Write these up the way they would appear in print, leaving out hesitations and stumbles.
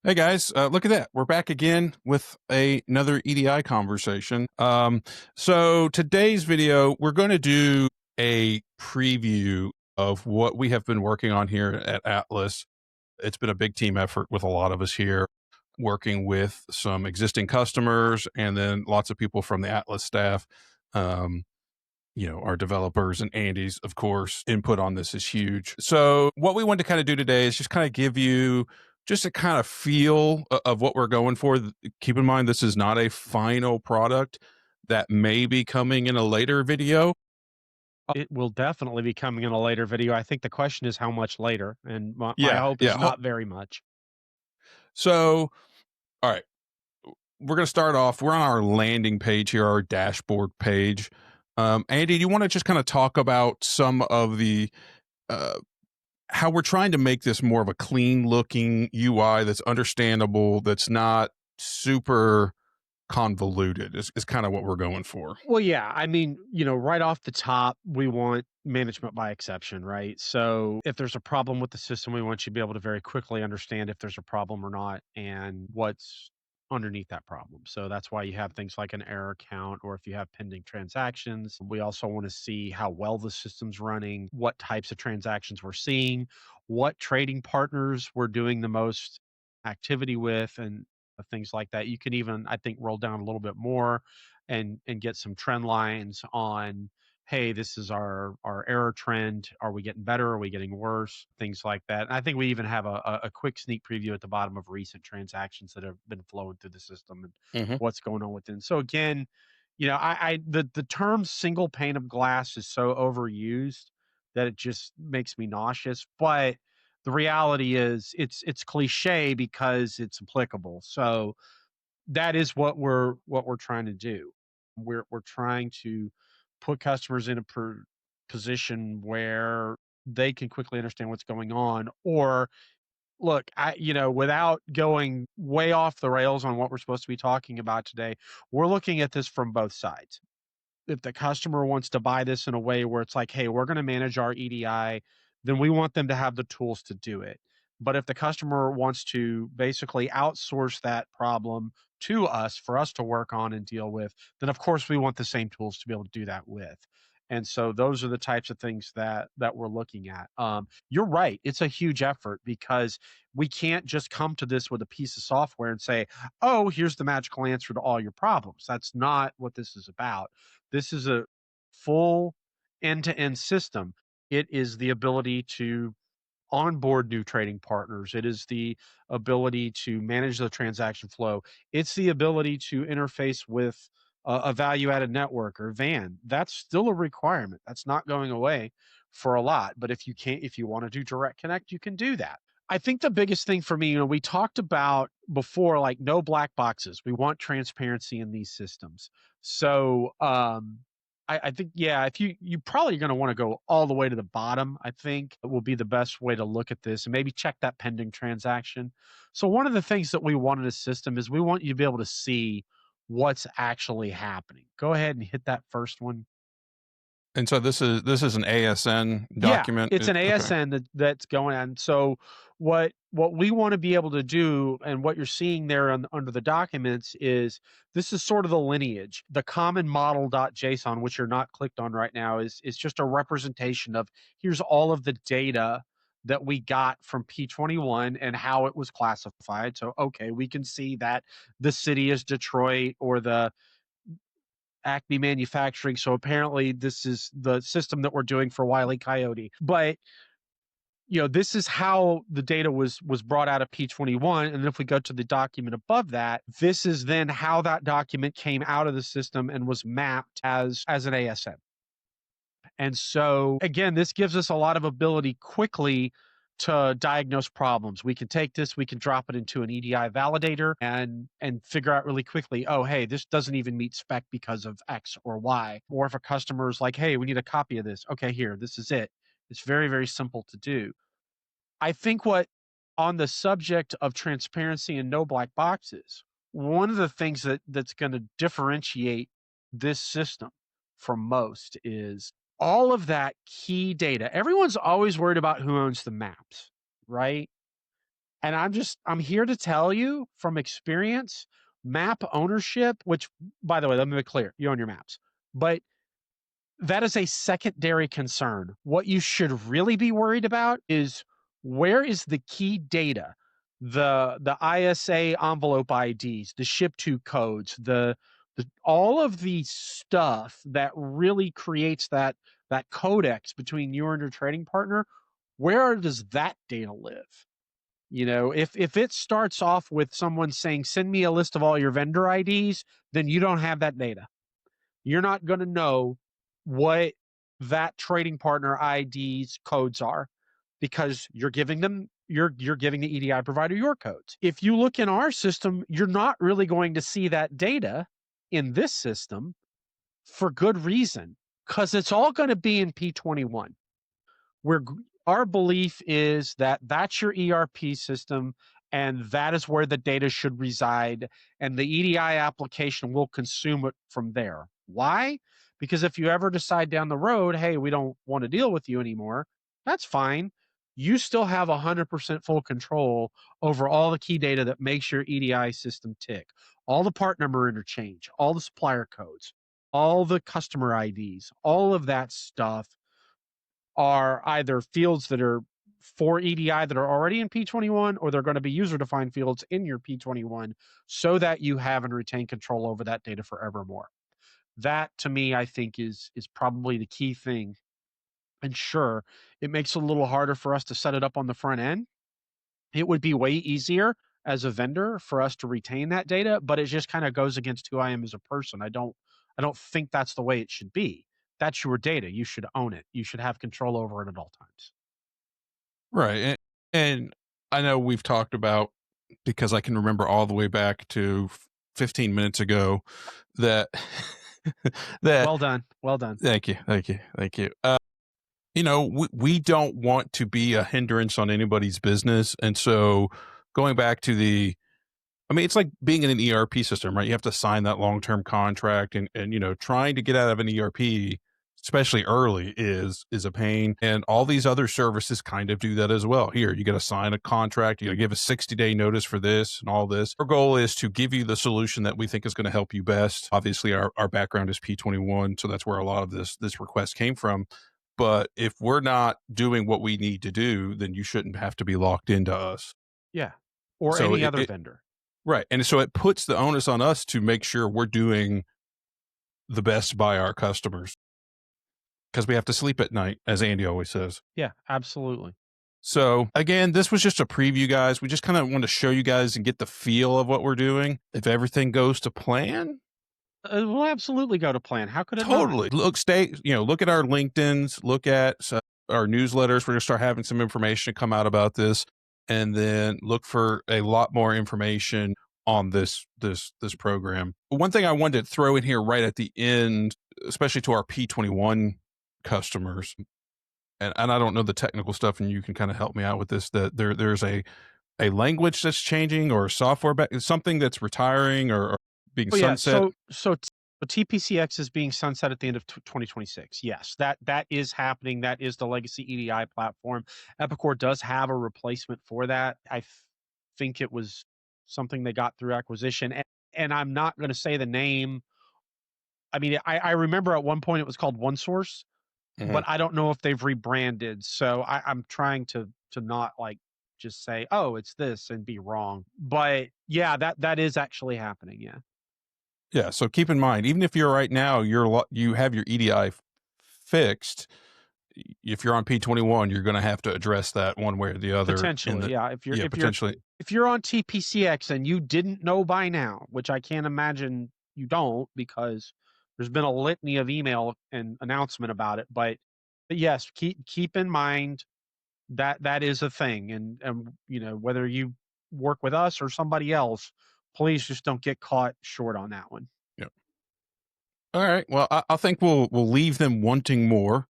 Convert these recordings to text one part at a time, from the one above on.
Hey guys, look at that. We're back again with another EDI conversation. So today's video, we're going to do a preview of what we have been working on here at Atlas. It's been a big team effort with a lot of us here, working with some existing customers and then lots of people from the Atlas staff. Um, our developers and Andy's, of course, input on this is huge. So, what we want to kind of do today is just kind of give you just a kind of feel of what we're going for. Keep in mind, this is not a final product that may be coming in a later video. It will definitely be coming in a later video. I think the question is how much later, and my Yeah, hope yeah. is not very much. So, all right, we're going to start off. We're on our landing page here, our dashboard page. Andy, do you want to just kind of talk about some of the uh, how we're trying to make this more of a clean looking UI that's understandable, that's not super convoluted is kind of what we're going for. Well, yeah, I mean, right off the top, we want management by exception, right? So if there's a problem with the system, we want you to be able to very quickly understand if there's a problem or not and what's underneath that problem. So that's why you have things like an error count, or if you have pending transactions. We also want to see how well the system's running, what types of transactions we're seeing, what trading partners we're doing the most activity with, and things like that. You can even, I think, roll down a little bit more and get some trend lines on, hey, this is our error trend. Are we getting better? Are we getting worse? Things like that. And I think we even have a quick sneak preview at the bottom of recent transactions that have been flowing through the system and Hmm. what's going on within. So again, the term single pane of glass is so overused that it just makes me nauseous. But the reality is it's cliche because it's applicable. So that is what we're trying to do. We're trying to put customers in a position where they can quickly understand what's going on. Or look, without going way off the rails on what we're supposed to be talking about today, we're looking at this from both sides. If the customer wants to buy this in a way where it's like, hey, we're going to manage our EDI, then we want them to have the tools to do it. But if the customer wants to basically outsource that problem to us for us to work on and deal with, then of course we want the same tools to be able to do that with. And so those are the types of things that we're looking at. You're right; it's a huge effort because we can't just come to this with a piece of software and say, "Oh, here's the magical answer to all your problems." That's not what this is about. This is a full end-to-end system. It is the ability to onboard new trading partners. It is the ability to manage the transaction flow. It's the ability to interface with a value-added network or VAN. That's still a requirement. That's not going away for a lot. But if you want to do direct connect, you can do that. I think the biggest thing for me, we talked about before, like no black boxes. We want transparency in these systems. So I think, yeah, if you probably going to want to go all the way to the bottom, I think will be the best way to look at this and maybe check that pending transaction. So one of the things that we want in a system is we want you to be able to see what's actually happening. Go ahead and hit that first one. And so this is an ASN Yeah, document. it's an Okay. ASN that's going on. So what we want to be able to do, and what you're seeing there under the documents, is this is sort of the lineage. The common model.json, which you're not clicked on right now, is just a representation of here's all of the data that we got from P21 and how it was classified. So okay, we can see that the city is Detroit or the Acme Manufacturing. So apparently this is the system that we're doing for Wile E. Coyote. But this is how the data was brought out of P21. And if we go to the document above that, this is then how that document came out of the system and was mapped as an ASN. And so again, this gives us a lot of ability quickly to diagnose problems. We can take this, we can drop it into an EDI validator and figure out really quickly, oh, hey, this doesn't even meet spec because of X or Y. Or if a customer is like, hey, we need a copy of this. Okay, here, this is it. It's very, very simple to do. I think what on the subject of transparency and no black boxes, one of the things that's going to differentiate this system from most is all of that key data. Everyone's always worried about who owns the maps, right? And I'm here to tell you from experience, map ownership, which, by the way, let me be clear, you own your maps, but that is a secondary concern. What you should really be worried about is where is the key data, the ISA envelope IDs, the ship to codes, the all of the stuff that really creates that codex between you and your trading partner. Where does that data live? You know, if it starts off with someone saying, "Send me a list of all your vendor IDs," then you don't have that data. You're not going to know what that trading partner ID's codes are because you're giving the EDI provider your codes. If you look in our system, you're not really going to see that data in this system for good reason because it's all going to be in P21. We're Our belief is that that's your ERP system and that is where the data should reside, and the EDI application will consume it from there. Why? Because if you ever decide down the road, hey, we don't want to deal with you anymore, that's fine. You still have 100% full control over all the key data that makes your EDI system tick, all the part number interchange, all the supplier codes, all the customer IDs, all of that stuff are either fields that are for EDI that are already in P21, or they're going to be user defined fields in your P21 so that you have and retain control over that data forevermore. That to me, I think is probably the key thing. And sure, it makes it a little harder for us to set it up on the front end. It would be way easier as a vendor for us to retain that data, but it just kind of goes against who I am as a person. I don't think that's the way it should be. That's your data. You should own it. You should have control over it at all times. Right. And I know we've talked about, because I can remember all the way back to 15 minutes ago that that Well done. Well done. thank you. Thank you. Thank you. You know, we don't want to be a hindrance on anybody's business. And so going back to I mean, it's like being in an ERP system, right? You have to sign that long-term contract, and you know, trying to get out of an ERP, especially early, is a pain. And all these other services kind of do that as well. Here, you got to sign a contract, you got to give a 60-day notice for this and all this. Our goal is to give you the solution that we think is going to help you best. Obviously, our background is P21, so that's where a lot of this request came from. But if we're not doing what we need to do, then you shouldn't have to be locked into us. Yeah. Or So any it, other it vendor. Right. And so it puts the onus on us to make sure we're doing the best by our customers, because we have to sleep at night, as Andy always says. Yeah, absolutely. So again, this was just a preview, guys. We just kind of want to show you guys and get the feel of what we're doing. If everything goes to plan, We'll absolutely go to plan. How could it not? totally. Look at our LinkedIn's, look at our newsletters. We're going to start having some information come out about this, and then look for a lot more information on this program. One thing I wanted to throw in here right at the end, especially to our P21 customers, and I don't know the technical stuff, and you can kind of help me out with this, that there's a language that's changing, or software something that's retiring, or being Oh yeah. sunset. TPCX is being sunset at the end of 2026. Yes, that is happening. That is the legacy EDI platform. Epicor does have a replacement for that. Think it was something they got through acquisition, and I'm not going to say the name. I mean, I remember at one point it was called OneSource, Mhm. but I don't know if they've rebranded. So I'm trying to not like just say, oh, it's this and be wrong. But yeah, that is actually happening. Yeah. Yeah, so keep in mind, even if you're right now, you have your EDI fixed. If you're on P21, you're going to have to address that one way or the other. Potentially, yeah. Yeah, potentially. If you're on TPCX and you didn't know by now, which I can't imagine you don't because there's been a litany of email and announcement about it, but yes, keep in mind that that is a thing, and you know, whether you work with us or somebody else, please just don't get caught short on that one. Yeah. All right. Well, I think we'll leave them wanting more.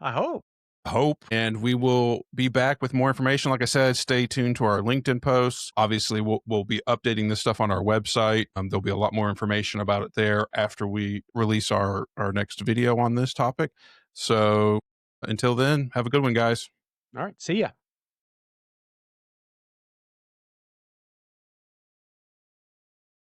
I hope. Hope, and we will be back with more information. Like I said, stay tuned to our LinkedIn posts. Obviously, we'll be updating this stuff on our website. There'll be a lot more information about it there after we release our next video on this topic. So until then, have a good one, guys. All right. See ya.